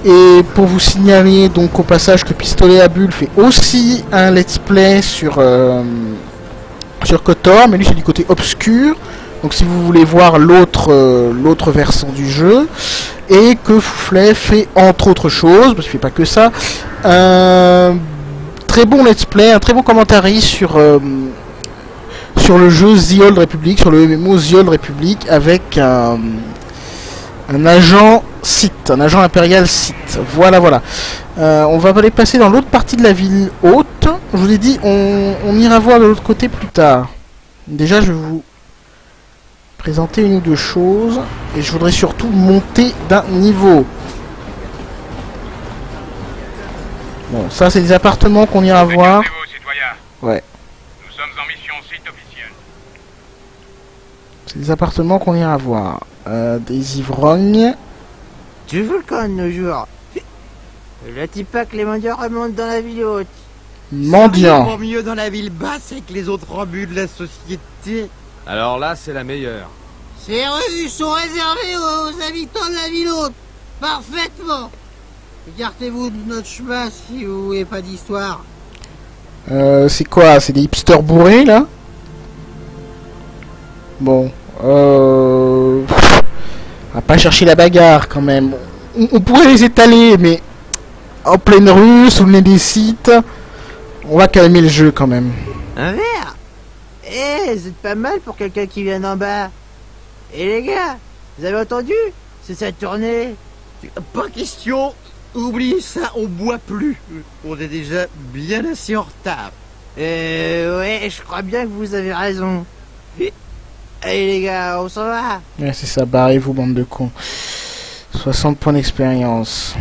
Et pour vous signaler donc au passage que Pistolet à Bulle fait aussi un let's play sur KOTOR, mais lui c'est du côté obscur. Donc si vous voulez voir l'autre versant du jeu, et que Fouflet fait entre autres choses, parce qu'il fait pas que ça, un très bon let's play, un très bon commentariste sur le jeu The Old Republic, sur le MMO The Old Republic, avec un agent Sith, un agent impérial Sith. Voilà. On va aller passer dans l'autre partie de la ville haute. Je vous ai dit, on ira voir de l'autre côté plus tard. Déjà, je vais vous présenter une ou deux choses, et je voudrais surtout monter d'un niveau. Bon, ça c'est des appartements qu'on ira voir. Ouais. Nous sommes en mission site officielle. C'est des appartements qu'on ira voir. Des ivrognes. Tu veux le camp de nos jours? Le type pas que les mendiants remontent dans la ville haute. Mendiants. Pour mieux dans la ville basse avec les autres rebus de la société. Alors là, c'est la meilleure. Ces rues sont réservées aux habitants de la ville haute. Parfaitement. Écartez-vous de notre chemin si vous voulez pas d'histoire. C'est quoi? C'est des hipsters bourrés là? Bon, on va pas chercher la bagarre quand même. On pourrait les étaler, mais en pleine rue, sous le nez des sites, on va calmer le jeu quand même. Un verre? Eh, c'est pas mal pour quelqu'un qui vient d'en bas. Et les gars, vous avez entendu? C'est sa tournée. Pas question. Oublie ça, on boit plus. On est déjà bien assez en retard. Ouais, je crois bien que vous avez raison. Allez les gars, on s'en va. Ouais, c'est ça, barrez-vous bande de cons. 60 points d'expérience.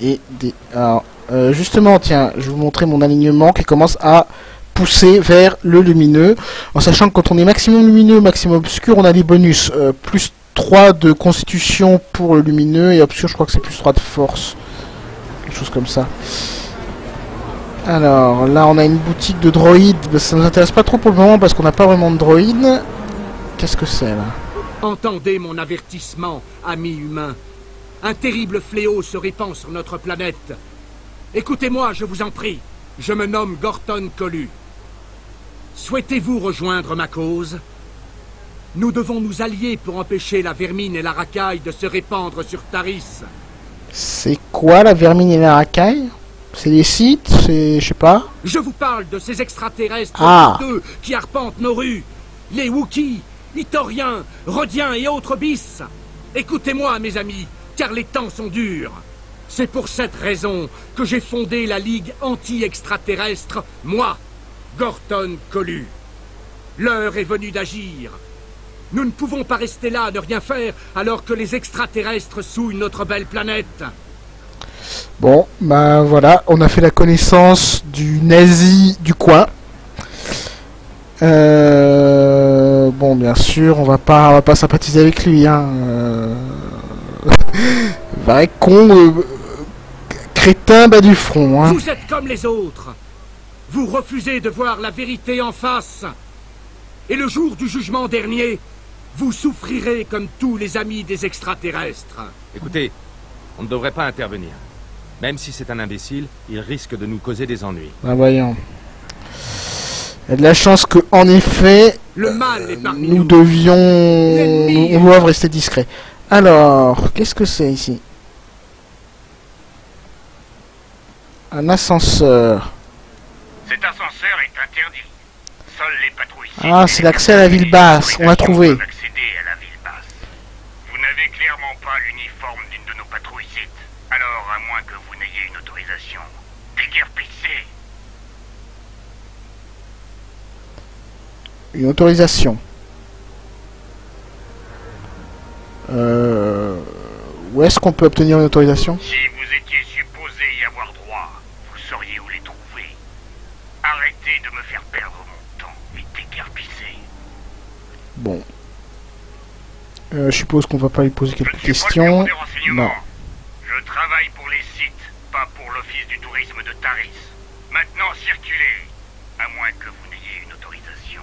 Et des... Alors, justement, tiens, je vais vous montrer mon alignement qui commence à pousser vers le lumineux. En sachant que quand on est maximum lumineux, maximum obscur, on a des bonus. Plus 3 de constitution pour le lumineux, et obscur, je crois que c'est plus 3 de force. Quelque chose comme ça. Alors, là, on a une boutique de droïdes. Ça nous intéresse pas trop pour le moment parce qu'on n'a pas vraiment de droïdes. Qu'est-ce que c'est, là? Entendez mon avertissement, amis humains. Un terrible fléau se répand sur notre planète. Écoutez-moi, je vous en prie. Je me nomme Gorton Colu. Souhaitez-vous rejoindre ma cause? Nous devons nous allier pour empêcher la vermine et la racaille de se répandre sur Taris. C'est quoi la vermine et la racaille? C'est les sites? C'est... je sais pas. Je vous parle de ces extraterrestres douteux qui arpentent nos rues. Les Wookiees, Itoriens, Rodiens et autres bis. Écoutez-moi, mes amis, car les temps sont durs. C'est pour cette raison que j'ai fondé la Ligue anti-extraterrestre, moi, Gorton Colu. L'heure est venue d'agir. Nous ne pouvons pas rester là à ne rien faire alors que les extraterrestres souillent notre belle planète. Bon, bah voilà, on a fait la connaissance du nazi du coin. Bon, bien sûr, on va pas sympathiser avec lui, hein. Vrai con, crétin bas du front, hein. Vous êtes comme les autres. Vous refusez de voir la vérité en face. Et le jour du jugement dernier, vous souffrirez comme tous les amis des extraterrestres. Écoutez, on ne devrait pas intervenir. Même si c'est un imbécile, il risque de nous causer des ennuis. Ah, voyons. Il y a de la chance que, en effet, le mal est parmi nous devions... On doit rester discret. Alors, qu'est-ce que c'est ici? Un ascenseur. Cet ascenseur est interdit. Seuls les patrouilles... Ah, c'est l'accès à la ville basse. On l'a trouvé. Vous n'avez clairement pas l'uniforme d'une de nos patrouilles sites. Alors, à moins que vous n'ayez une autorisation, déguerpissez. Une autorisation. Où est-ce qu'on peut obtenir une autorisation? Si vous étiez supposé y avoir droit, vous sauriez où les trouver. Arrêtez de me faire perdre mon temps et déguerpissez. Bon. Je suppose qu'on va pas lui poser quelques questions. Non. Je travaille pour les sites, pas pour l'office du tourisme de Taris. Maintenant, circulez, à moins que vous n'ayez une autorisation.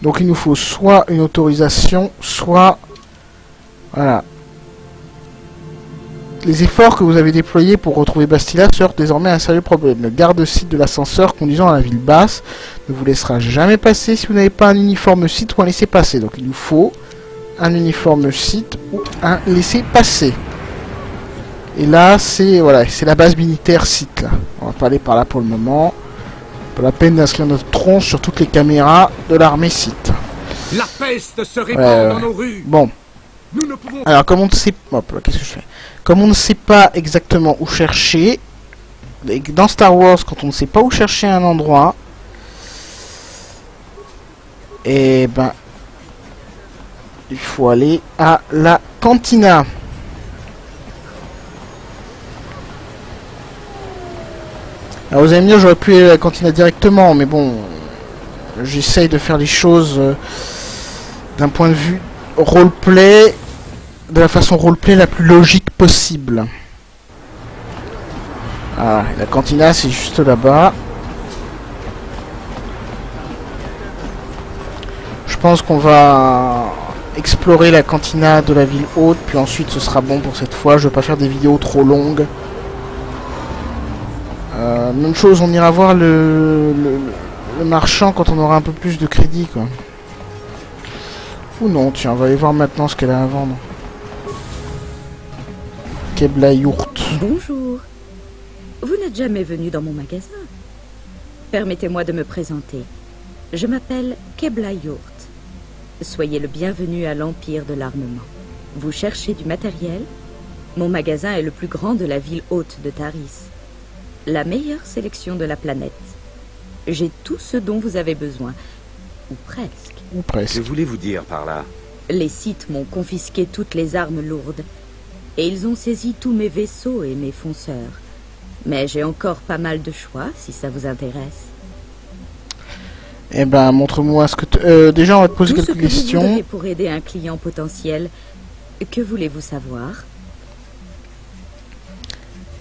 Donc il nous faut soit une autorisation, soit... Voilà. Les efforts que vous avez déployés pour retrouver Bastila se heurtent désormais à un sérieux problème. Le garde-site de l'ascenseur conduisant à la ville basse ne vous laissera jamais passer si vous n'avez pas un uniforme site ou un laissez-passer. Donc il nous faut un uniforme site ou un laissez-passer. Et là, c'est voilà, c'est la base militaire site. Là. On va pas aller par là pour le moment. Pas la peine d'inscrire notre tronche sur toutes les caméras de l'armée site. La peste se répand dans nos rues. Bon. Nous ne pouvons... Alors, comme on ne sait... Hop là, qu'est-ce que je fais? Comme on ne sait pas exactement où chercher... Dans Star Wars, quand on ne sait pas où chercher un endroit... Et ben... Il faut aller à la cantina. Alors vous allez me dire, j'aurais pu aller à la cantina directement, mais bon... J'essaye de faire les choses... d'un point de vue... roleplay, de la façon roleplay la plus logique possible. Ah, la cantina c'est juste là-bas. Je pense qu'on va explorer la cantina de la ville haute, puis ensuite ce sera bon pour cette fois. Je vais pas faire des vidéos trop longues. Même chose, on ira voir le marchand quand on aura un peu plus de crédit, quoi. Ou non, tiens, on va aller voir maintenant ce qu'elle a à vendre. Kebla Yurt. Bonjour. Vous n'êtes jamais venu dans mon magasin. Permettez-moi de me présenter. Je m'appelle Kebla Yurt. Soyez le bienvenu à l'Empire de l'Armement. Vous cherchez du matériel? Mon magasin est le plus grand de la ville haute de Taris. La meilleure sélection de la planète. J'ai tout ce dont vous avez besoin. Ou presque. Ou presque. Que voulez-vous dire par là? Les Sith m'ont confisqué toutes les armes lourdes. Et ils ont saisi tous mes vaisseaux et mes fonceurs. Mais j'ai encore pas mal de choix, si ça vous intéresse. Eh ben, montre-moi ce que... déjà, on va te poser quelques questions. Vous voudrez pour aider un client potentiel. Que voulez-vous savoir?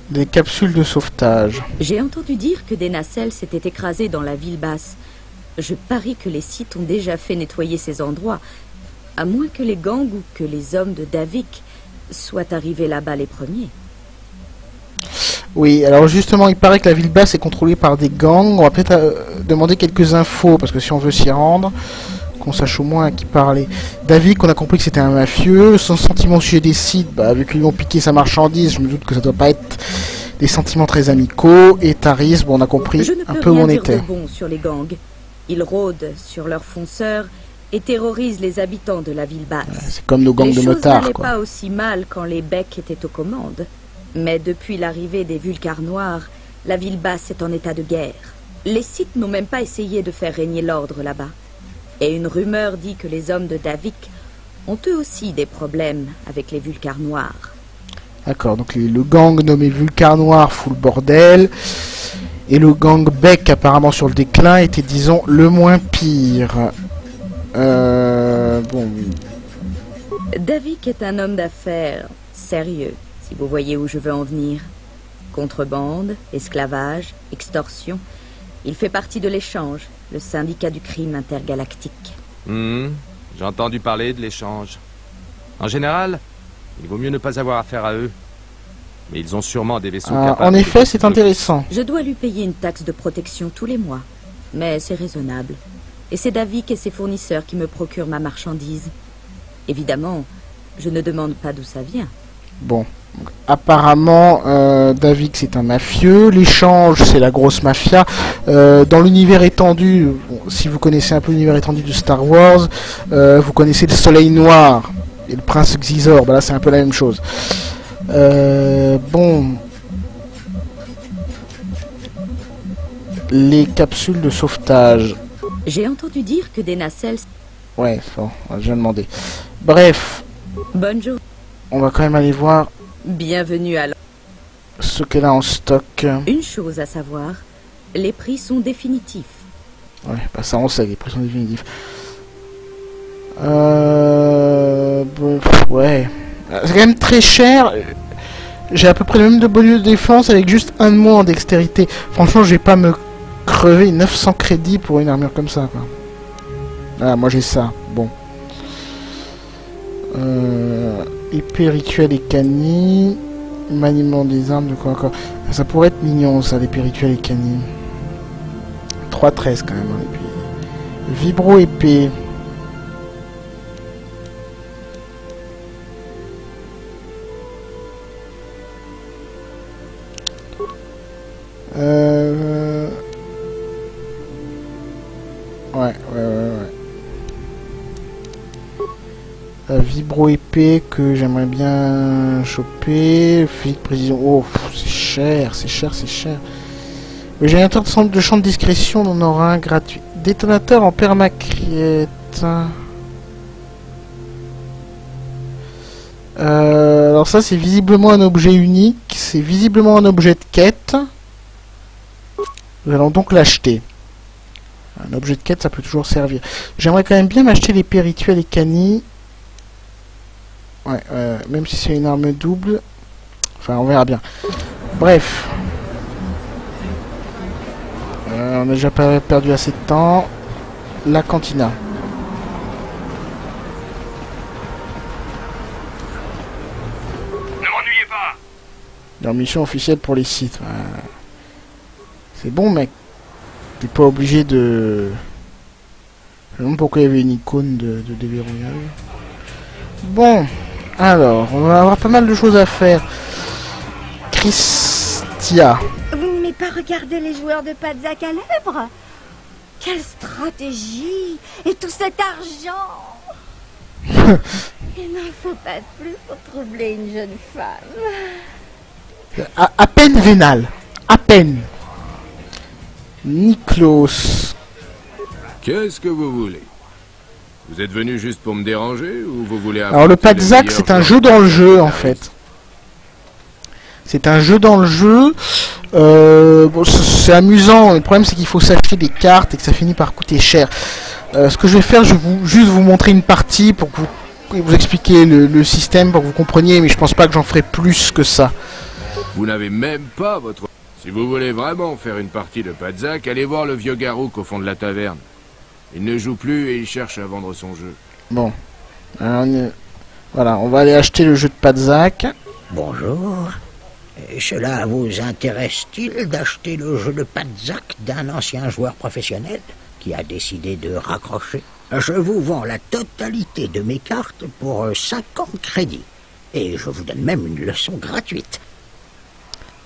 Des capsules de sauvetage. J'ai entendu dire que des nacelles s'étaient écrasées dans la ville basse. Je parie que les Sith ont déjà fait nettoyer ces endroits, à moins que les gangs ou que les hommes de Davik soient arrivés là-bas les premiers. Oui, alors justement, il paraît que la ville basse est contrôlée par des gangs. On va peut-être demander quelques infos, parce que si on veut s'y rendre, qu'on sache au moins à qui parler. Davik, on a compris que c'était un mafieux. Son sentiment au sujet des Sith, bah, vu qu'ils lui ont piqué sa marchandise, je me doute que ça doit pas être des sentiments très amicaux. Et Taris, bon, on a compris un peu où on était. Je ne peux rien dire de bon sur les gangs. Ils rôdent sur leurs fonceurs et terrorisent les habitants de la ville basse. C'est comme nos gangs de motards, Les choses n'allaient quoi. pas aussi mal quand les Becs étaient aux commandes. Mais depuis l'arrivée des Vulcars noirs, la ville basse est en état de guerre. Les Sith n'ont même pas essayé de faire régner l'ordre là-bas. Et une rumeur dit que les hommes de Davik ont eux aussi des problèmes avec les Vulcars noirs. D'accord, donc le gang nommé Vulcar Noir fout le bordel. Et le gang Beck, apparemment sur le déclin, était, disons, le moins pire. Bon. Davik est un homme d'affaires sérieux, si vous voyez où je veux en venir. Contrebande, esclavage, extorsion. Il fait partie de l'échange, le syndicat du crime intergalactique. J'ai entendu parler de l'échange. En général, il vaut mieux ne pas avoir affaire à eux. Mais ils ont sûrement des vaisseaux capables... En effet, c'est intéressant. Je dois lui payer une taxe de protection tous les mois. Mais c'est raisonnable. Et c'est Davik et ses fournisseurs qui me procurent ma marchandise. Évidemment, je ne demande pas d'où ça vient. Bon. Donc, apparemment, Davik c'est un mafieux. L'échange, c'est la grosse mafia. Dans l'univers étendu, bon, si vous connaissez un peu l'univers étendu de Star Wars, vous connaissez le Soleil Noir et le Prince Xizor. Bah là, c'est un peu la même chose. Bon. Les capsules de sauvetage. J'ai entendu dire que des nacelles... Ouais, bon, je viens de demander. Bref. Bonne journée. On va quand même aller voir... Bienvenue à... ce qu'elle a en stock. Une chose à savoir, les prix sont définitifs. Ouais, bah ça on sait, les prix sont définitifs. Bon, ouais. C'est quand même très cher. J'ai à peu près le même de bonus de défense avec juste un de moins en dextérité. Franchement, je vais pas me crever 900 crédits pour une armure comme ça, quoi. Ah, moi j'ai ça. Bon. Épée rituelle et cani. Maniement des armes, de quoi encore. Ça pourrait être mignon, ça, l'épée rituelle et cani. 3-13 quand même, hein, l'épée. Vibro épée. Vibro épée que j'aimerais bien choper. Physique précision. Oh, c'est cher, c'est cher, c'est cher. Le générateur de champ de discrétion, on en aura un gratuit. Détonateur en permacriette. Alors ça, c'est visiblement un objet unique. C'est visiblement un objet de quête. Nous allons donc l'acheter. Un objet de quête, ça peut toujours servir. J'aimerais quand même bien m'acheter l'épée rituelle et cani. Ouais, même si c'est une arme double. Enfin, on verra bien. Bref. On a déjà perdu assez de temps. La cantina. Ne m'ennuyez pas. Leur mission officielle pour les sites. C'est bon, mec. T'es pas obligé de... Je me demande pourquoi il y avait une icône de déverrouillage. Bon. Alors, on va avoir pas mal de choses à faire. Christia. Vous n'aimez pas regarder les joueurs de Padzak à l'œuvre? Quelle stratégie! Et tout cet argent! Il n'en faut pas plus pour troubler une jeune femme. À peine vénal. À peine. Niklos. Qu'est-ce que vous voulez? Vous êtes venu juste pour me déranger ou vous voulez... Alors le Padzak, c'est un jeu dans le jeu en fait. C'est un jeu dans le jeu. Bon, c'est amusant. Le problème c'est qu'il faut s'acheter des cartes et que ça finit par coûter cher. Ce que je vais faire, je vais juste vous montrer une partie pour que vous expliquer le système pour que vous compreniez, mais je pense pas que j'en ferai plus que ça. Vous n'avez même pas votre... Si vous voulez vraiment faire une partie de Padzak, allez voir le vieux Garouk au fond de la taverne. Il ne joue plus et il cherche à vendre son jeu. Bon. Alors, voilà, on va aller acheter le jeu de Padzak. Bonjour. Cela vous intéresse-t-il d'acheter le jeu de Padzak d'un ancien joueur professionnel qui a décidé de raccrocher? Je vous vends la totalité de mes cartes pour 50 crédits. Et je vous donne même une leçon gratuite.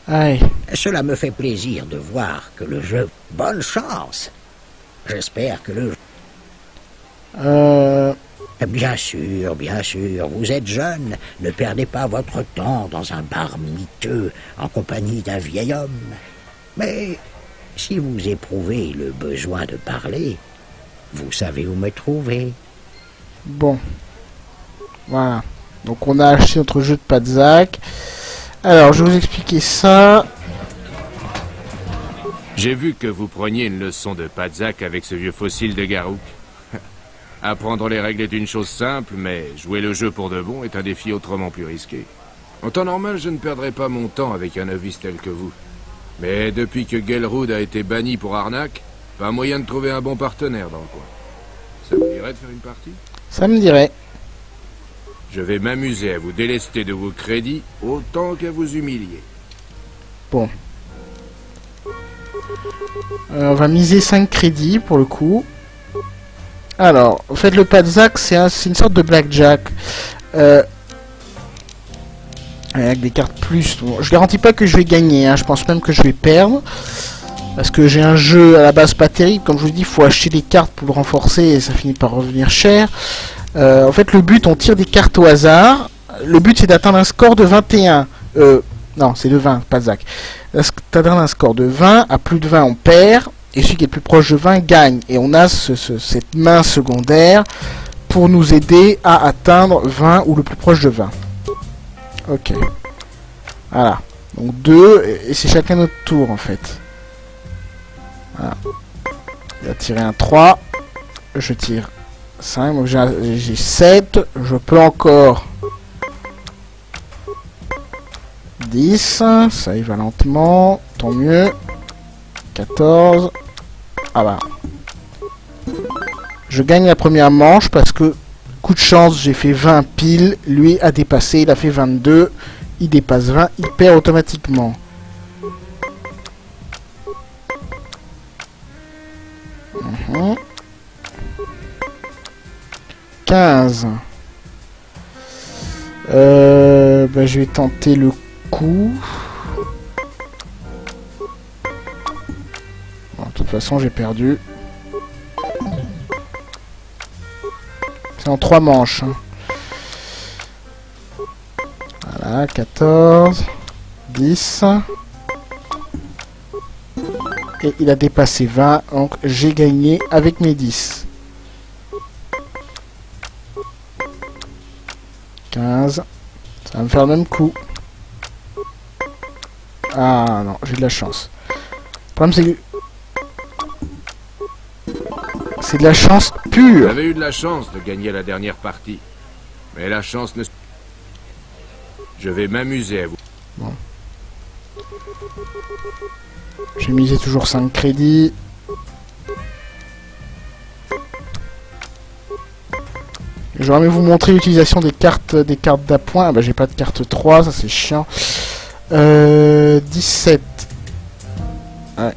Aïe. Cela me fait plaisir de voir que le jeu... Bonne chance. J'espère que le... Bien sûr, vous êtes jeune. Ne perdez pas votre temps dans un bar miteux en compagnie d'un vieil homme. Mais Si vous éprouvez le besoin de parler, vous savez où me trouver. Bon. Voilà. Donc on a acheté notre jeu de Padzak. Alors, je vais vous expliquer ça. J'ai vu que vous preniez une leçon de Padzak avec ce vieux fossile de Garouk. Apprendre les règles est une chose simple, mais jouer le jeu pour de bon est un défi autrement plus risqué. En temps normal, je ne perdrai pas mon temps avec un novice tel que vous. Mais depuis que Gelrud a été banni pour arnaque, pas moyen de trouver un bon partenaire dans le coin. Ça vous dirait de faire une partie? Ça me dirait. Je vais m'amuser à vous délester de vos crédits autant qu'à vous humilier. Bon. On va miser 5 crédits pour le coup. Alors, en fait, le Padzak, c'est une sorte de blackjack. Avec des cartes plus. Bon, je garantis pas que je vais gagner, hein. Je pense même que je vais perdre. Parce que j'ai un jeu à la base pas terrible. Comme je vous dis, il faut acheter des cartes pour le renforcer et ça finit par revenir cher. En fait, le but, on tire des cartes au hasard. Le but, c'est d'atteindre un score de 21. Non, c'est de 20, Padzak. D'atteindre un score de 20. À plus de 20, on perd. Et celui qui est le plus proche de 20 gagne. Et on a cette main secondaire pour nous aider à atteindre 20 ou le plus proche de 20. Ok. Voilà. Donc 2, et c'est chacun notre tour en fait. Voilà. Il a tiré un 3. Je tire 5. Donc j'ai 7. Je peux encore 10. Ça y va lentement. Tant mieux. 14. Ah bah. Je gagne la première manche parce que, coup de chance, j'ai fait 20 piles. Lui a dépassé, il a fait 22. Il dépasse 20, il perd automatiquement. Mmh. 15. Bah, je vais tenter le coup. Bon, de toute façon, j'ai perdu. C'est en 3 manches. Hein. Voilà, 14, 10. Et il a dépassé 20, donc j'ai gagné avec mes 10. 15. Ça va me faire le même coup. Ah non, j'ai de la chance. Le problème c'est que... c'est de la chance pure. J'avais eu de la chance de gagner la dernière partie. Mais la chance ne... Je vais m'amuser à vous. Bon. J'ai misé toujours 5 crédits. J'aurais aimé vous montrer l'utilisation des cartes d'appoint. Ah bah j'ai pas de carte 3, ça c'est chiant. 17. Ouais,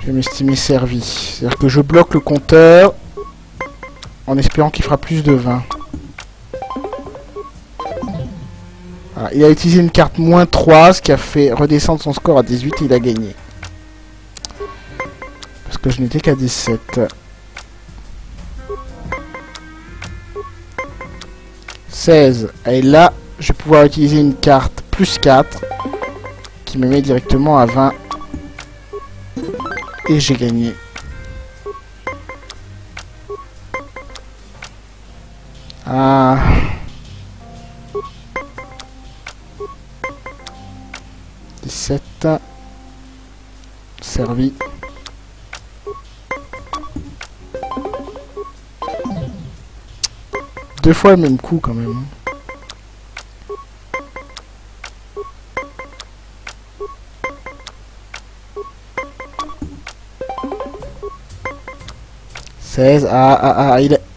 je vais m'estimer servi. C'est-à-dire que je bloque le compteur en espérant qu'il fera plus de 20. Voilà, il a utilisé une carte moins 3, ce qui a fait redescendre son score à 18 et il a gagné. Parce que je n'étais qu'à 17. 16. Et là, je vais pouvoir utiliser une carte plus 4 qui me met directement à 20. Et j'ai gagné. Ah. Servi. Deux fois le même coup quand même.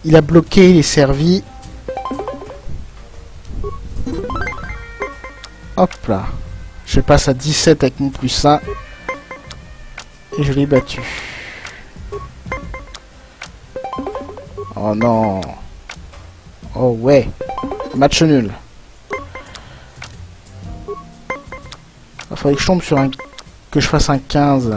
Il a bloqué, il est servi. Hop là. Je passe à 17 avec mon plus 1. Et je l'ai battu. Oh non. Oh ouais. Match nul. Il faudrait que je tombe sur un... que je fasse un 15.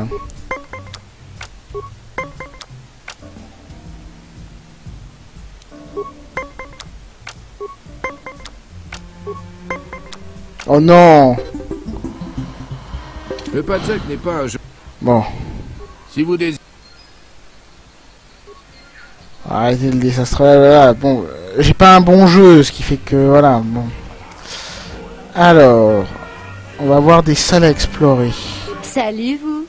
Oh non. Le Padzak n'est pas un jeu. Bon. Si vous désirez... Arrêtez le désastre. Voilà, bon, j'ai pas un bon jeu, ce qui fait que voilà. Bon. Alors, on va voir des salles à explorer. Salut vous.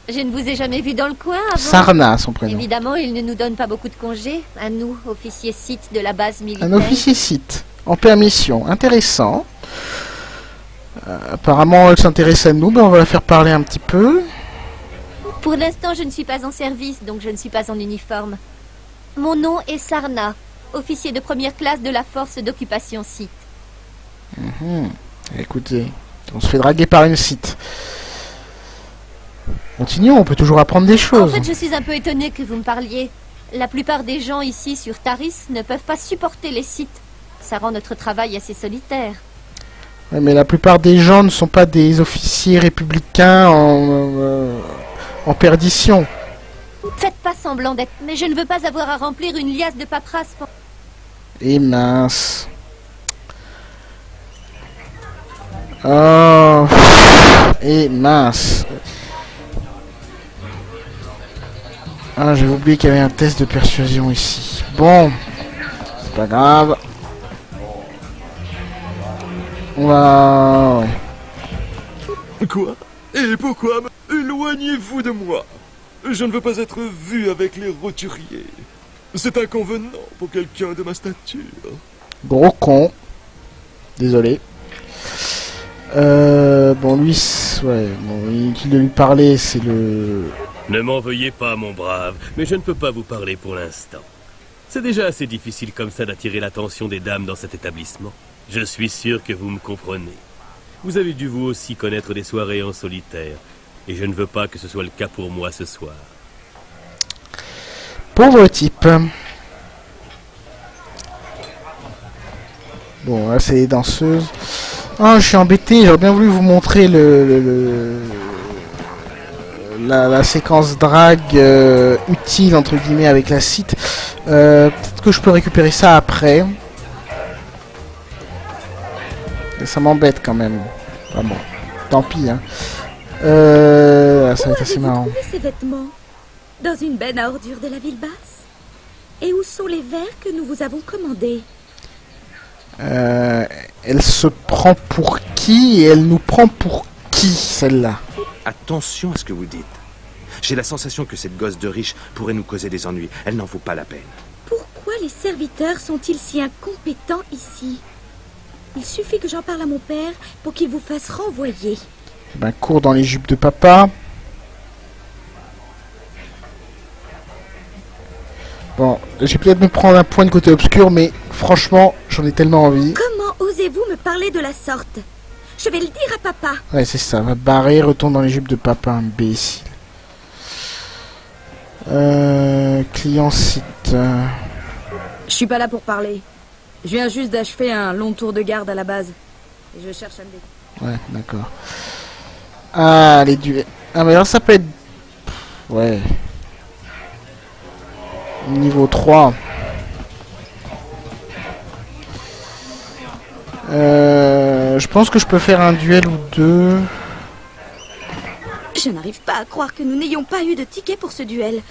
Je ne vous ai jamais vu dans le coin avant. Sarna, son prénom. Évidemment, il ne nous donne pas beaucoup de congés, à nous, officiers sites de la base militaire. Un officier site, en permission. Intéressant. Apparemment, elle s'intéresse à nous, mais on va la faire parler un petit peu. Pour l'instant, je ne suis pas en service, donc je ne suis pas en uniforme. Mon nom est Sarna, officier de première classe de la force d'occupation site. Écoutez, on se fait draguer par une site. Continuons, on peut toujours apprendre des choses. En fait, je suis un peu étonnée que vous me parliez. La plupart des gens ici sur Taris ne peuvent pas supporter les sites. Ça rend notre travail assez solitaire. Ouais, mais la plupart des gens ne sont pas des officiers républicains en perdition. Faites pas semblant d'être, mais je ne veux pas avoir à remplir une liasse de paperasse pour... Et mince. Oh. Et mince. Ah, j'avais oublié qu'il y avait un test de persuasion ici. Bon. C'est pas grave. On va... Ouais. Quoi? Et pourquoi éloignez-vous de moi? Je ne veux pas être vu avec les roturiers. C'est inconvenant pour quelqu'un de ma stature. Gros con. Désolé. Bon, lui, ouais, bon, inutile de lui parler, c'est le... Ne m'en veuillez pas, mon brave, mais je ne peux pas vous parler pour l'instant. C'est déjà assez difficile comme ça d'attirer l'attention des dames dans cet établissement. Je suis sûr que vous me comprenez. Vous avez dû vous aussi connaître des soirées en solitaire, et je ne veux pas que ce soit le cas pour moi ce soir. Pauvre type. Bon, là c'est les danseuses. Ah, je suis embêté, j'aurais bien voulu vous montrer la séquence drague utile entre guillemets avec la site. Peut-être que je peux récupérer ça après. Et ça m'embête quand même. Ah bon, tant pis hein. Ça va être assez marrant. Où avez-vous trouvé ces vêtements? Dans une benne à ordures de la ville basse? Et où sont les verres que nous vous avons commandés? Elle se prend pour qui et elle nous prend pour qui, celle-là? Attention à ce que vous dites. J'ai la sensation que cette gosse de riche pourrait nous causer des ennuis. Elle n'en vaut pas la peine. Pourquoi les serviteurs sont-ils si incompétents ici? Il suffit que j'en parle à mon père pour qu'il vous fasse renvoyer. Ben, cours dans les jupes de papa. Bon, j'ai peut-être me prendre un point de côté obscur, mais franchement, j'en ai tellement envie. Comment osez-vous me parler de la sorte? Je vais le dire à papa. Ouais, c'est ça. Va barrer, retourne dans les jupes de papa, imbécile. Client site. Je suis pas là pour parler. Je viens juste d'achever un long tour de garde à la base. Et je cherche un dé. Ouais, d'accord. Ah, les duels. Ah, mais alors ça peut être... Ouais. Niveau 3. Je pense que je peux faire un duel ou deux. Je n'arrive pas à croire que nous n'ayons pas eu de ticket pour ce duel.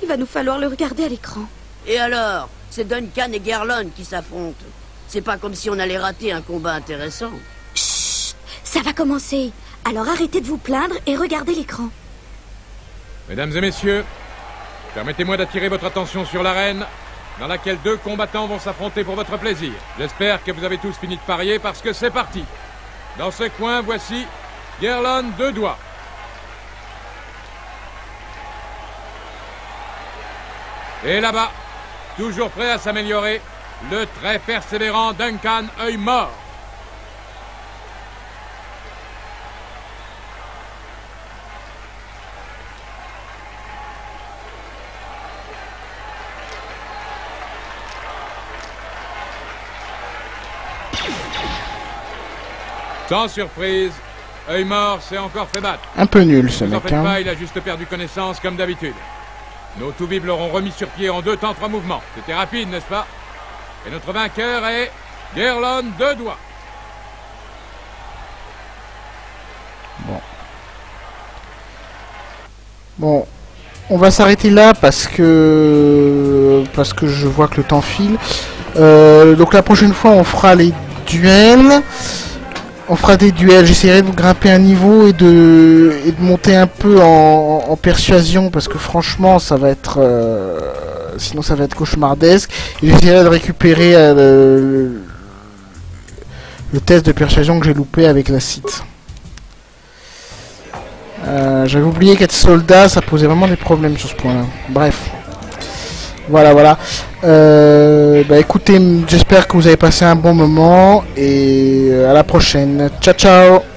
Il va nous falloir le regarder à l'écran. Et alors? C'est Duncan et Gerlon qui s'affrontent. C'est pas comme si on allait rater un combat intéressant. Chut! Ça va commencer. Alors arrêtez de vous plaindre et regardez l'écran. Mesdames et messieurs, permettez-moi d'attirer votre attention sur l'arène dans laquelle deux combattants vont s'affronter pour votre plaisir. J'espère que vous avez tous fini de parier parce que c'est parti. Dans ce coin, voici Gerlon Deux Doigts. Et là-bas, toujours prêt à s'améliorer, le très persévérant Duncan Œil Mort. Sans surprise, Œil Mort s'est encore fait battre. Un peu nul ce Ne vous en mec. faites pas, il a juste perdu connaissance comme d'habitude. Nos Toubibs l'auront remis sur pied en 2 temps 3 mouvements. C'était rapide, n'est-ce pas? Et notre vainqueur est Gerlon Deux Doigts. Bon. Bon, on va s'arrêter là parce que je vois que le temps file. Donc la prochaine fois, on fera les duels. On fera des duels. J'essaierai de grimper un niveau et de monter un peu en persuasion parce que franchement, ça va être sinon ça va être cauchemardesque. Et j'essaierai de récupérer le test de persuasion que j'ai loupé avec la Sith. J'avais oublié qu'être soldat, ça posait vraiment des problèmes sur ce point-là. Bref. Voilà. Bah écoutez, j'espère que vous avez passé un bon moment et à la prochaine. Ciao ciao.